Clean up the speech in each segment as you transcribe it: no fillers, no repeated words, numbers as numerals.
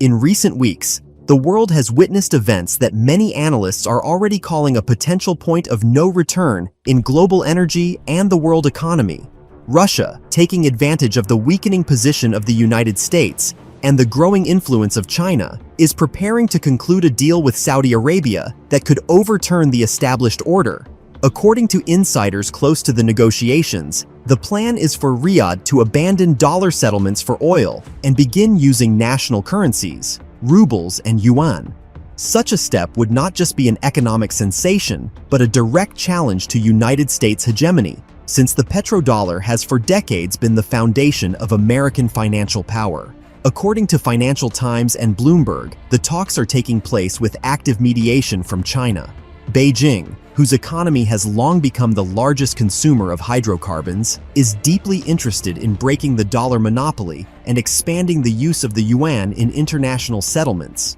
In recent weeks, the world has witnessed events that many analysts are already calling a potential point of no return in global energy and the world economy. Russia, taking advantage of the weakening position of the United States and the growing influence of China, is preparing to conclude a deal with Saudi Arabia that could overturn the established order. According to insiders close to the negotiations, the plan is for Riyadh to abandon dollar settlements for oil and begin using national currencies, rubles and yuan. Such a step would not just be an economic sensation, but a direct challenge to United States hegemony, since the petrodollar has for decades been the foundation of American financial power. According to Financial Times and Bloomberg, the talks are taking place with active mediation from China. Beijing, whose economy has long become the largest consumer of hydrocarbons, is deeply interested in breaking the dollar monopoly and expanding the use of the yuan in international settlements.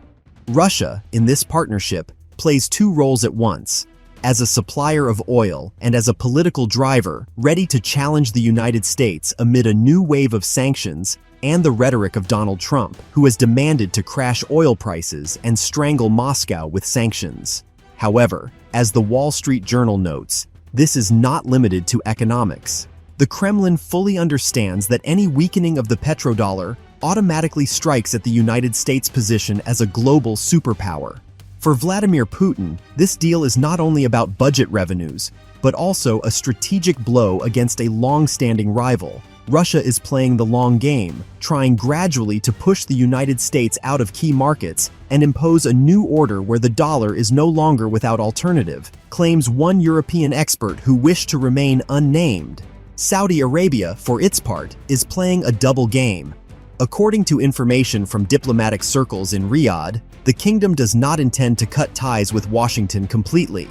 Russia, in this partnership, plays two roles at once: as a supplier of oil and as a political driver ready to challenge the United States amid a new wave of sanctions and the rhetoric of Donald Trump, who has demanded to crash oil prices and strangle Moscow with sanctions. However, as the Wall Street Journal notes, this is not limited to economics. The Kremlin fully understands that any weakening of the petrodollar automatically strikes at the United States' position as a global superpower. For Vladimir Putin, this deal is not only about budget revenues, but also a strategic blow against a long-standing rival. Russia is playing the long game, trying gradually to push the United States out of key markets and impose a new order where the dollar is no longer without alternative, claims one European expert who wished to remain unnamed. Saudi Arabia, for its part, is playing a double game. According to information from diplomatic circles in Riyadh, the kingdom does not intend to cut ties with Washington completely.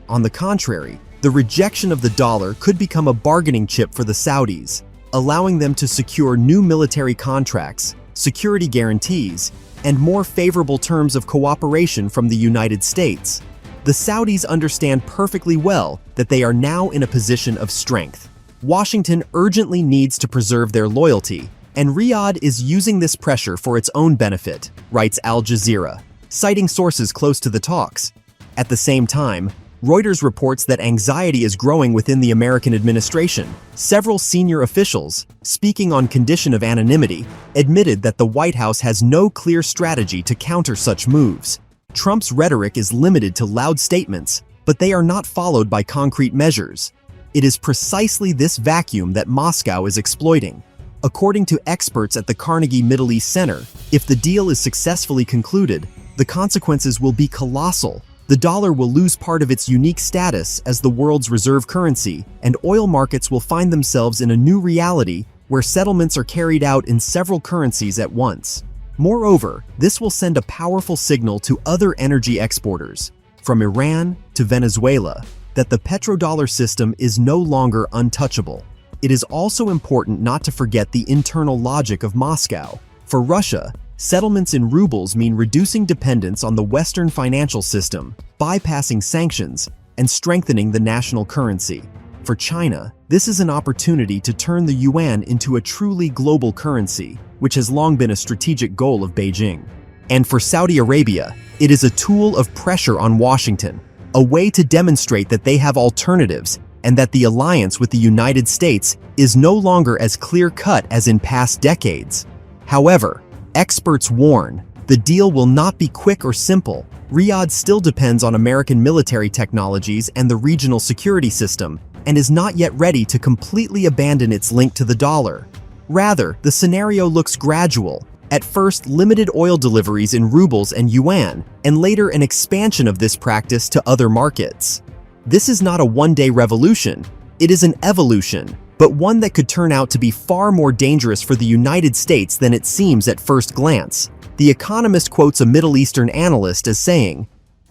On the contrary, the rejection of the dollar could become a bargaining chip for the Saudis, allowing them to secure new military contracts, security guarantees, and more favorable terms of cooperation from the United States. The Saudis understand perfectly well that they are now in a position of strength. Washington urgently needs to preserve their loyalty, and Riyadh is using this pressure for its own benefit, writes Al Jazeera, citing sources close to the talks. At the same time, Reuters reports that anxiety is growing within the American administration. Several senior officials, speaking on condition of anonymity, admitted that the White House has no clear strategy to counter such moves. Trump's rhetoric is limited to loud statements, but they are not followed by concrete measures. It is precisely this vacuum that Moscow is exploiting. According to experts at the Carnegie Middle East Center, if the deal is successfully concluded, the consequences will be colossal. The dollar will lose part of its unique status as the world's reserve currency, and oil markets will find themselves in a new reality where settlements are carried out in several currencies at once. Moreover, this will send a powerful signal to other energy exporters, from Iran to Venezuela, that the petrodollar system is no longer untouchable. It is also important not to forget the internal logic of Moscow. For Russia, settlements in rubles mean reducing dependence on the Western financial system, bypassing sanctions, and strengthening the national currency. For China, this is an opportunity to turn the yuan into a truly global currency, which has long been a strategic goal of Beijing. And for Saudi Arabia, it is a tool of pressure on Washington, a way to demonstrate that they have alternatives and that the alliance with the United States is no longer as clear-cut as in past decades. However, experts warn, the deal will not be quick or simple. Riyadh still depends on American military technologies and the regional security system, and is not yet ready to completely abandon its link to the dollar. Rather, the scenario looks gradual. At first, limited oil deliveries in rubles and yuan, and later an expansion of this practice to other markets. This is not a one-day revolution, it is an evolution, but one that could turn out to be far more dangerous for the United States than it seems at first glance. The Economist quotes a Middle Eastern analyst as saying,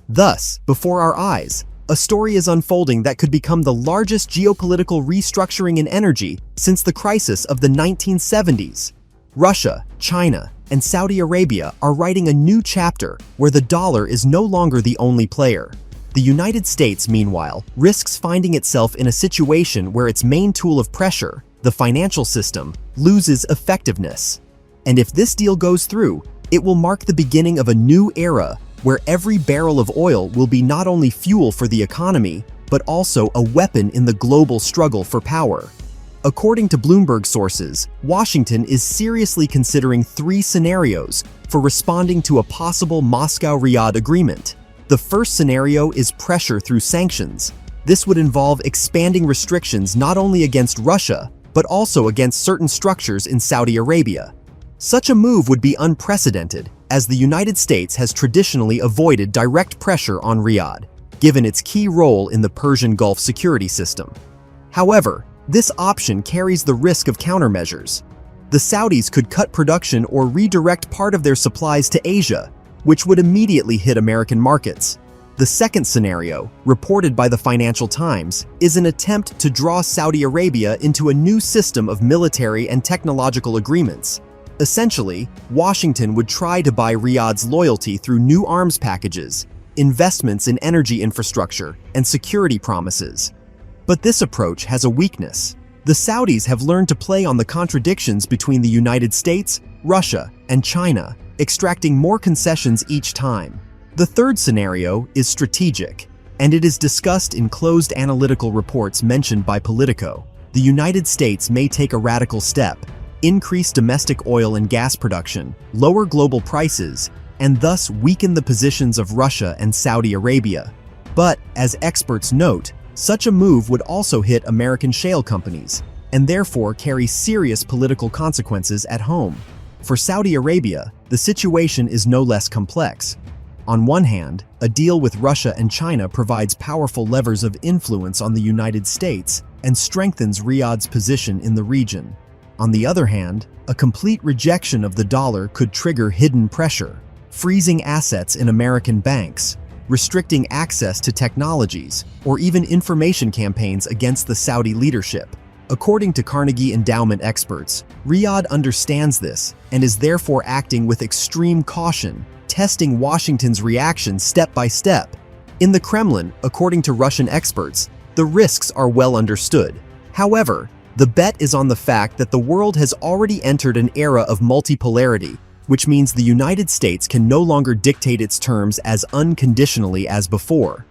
"Thus, before our eyes, a story is unfolding that could become the largest geopolitical restructuring in energy since the crisis of the 1970s. Russia, China, and Saudi Arabia are writing a new chapter where the dollar is no longer the only player. The United States, meanwhile, risks finding itself in a situation where its main tool of pressure, the financial system, loses effectiveness. And if this deal goes through, It will mark the beginning of a new era where every barrel of oil will be not only fuel for the economy, but also a weapon in the global struggle for power. According to Bloomberg sources, Washington is seriously considering 3 scenarios for responding to a possible Moscow-Riyadh agreement. The first scenario is pressure through sanctions. This would involve expanding restrictions not only against Russia, but also against certain structures in Saudi Arabia. Such a move would be unprecedented, as the United States has traditionally avoided direct pressure on Riyadh, given its key role in the Persian Gulf security system. However, this option carries the risk of countermeasures. The Saudis could cut production or redirect part of their supplies to Asia, which would immediately hit American markets. The second scenario, reported by the Financial Times, is an attempt to draw Saudi Arabia into a new system of military and technological agreements. Essentially, Washington would try to buy Riyadh's loyalty through new arms packages, investments in energy infrastructure, and security promises. But this approach has a weakness. The Saudis have learned to play on the contradictions between the United States, Russia, and China, extracting more concessions each time. The third scenario is strategic, and it is discussed in closed analytical reports mentioned by Politico. The United States may take a radical step, increase domestic oil and gas production, lower global prices, and thus weaken the positions of Russia and Saudi Arabia. But, as experts note, such a move would also hit American shale companies, and therefore carry serious political consequences at home. For Saudi Arabia, the situation is no less complex. On one hand, a deal with Russia and China provides powerful levers of influence on the United States and strengthens Riyadh's position in the region. On the other hand, a complete rejection of the dollar could trigger hidden pressure, freezing assets in American banks, restricting access to technologies, or even information campaigns against the Saudi leadership. According to Carnegie Endowment experts, Riyadh understands this and is therefore acting with extreme caution, testing Washington's reaction step by step. In the Kremlin, according to Russian experts, the risks are well understood. However, the bet is on the fact that the world has already entered an era of multipolarity, which means the United States can no longer dictate its terms as unconditionally as before.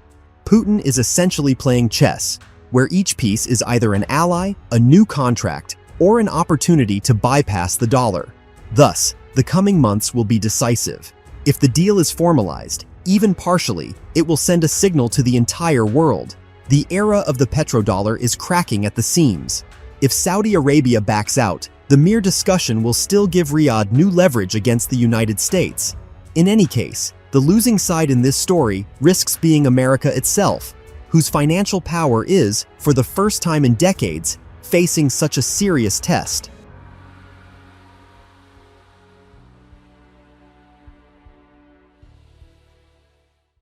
Putin is essentially playing chess, where each piece is either an ally, a new contract, or an opportunity to bypass the dollar. Thus, the coming months will be decisive. If the deal is formalized, even partially, it will send a signal to the entire world. The era of the petrodollar is cracking at the seams. If Saudi Arabia backs out, the mere discussion will still give Riyadh new leverage against the United States. In any case, the losing side in this story risks being America itself, whose financial power is, for the first time in decades, facing such a serious test.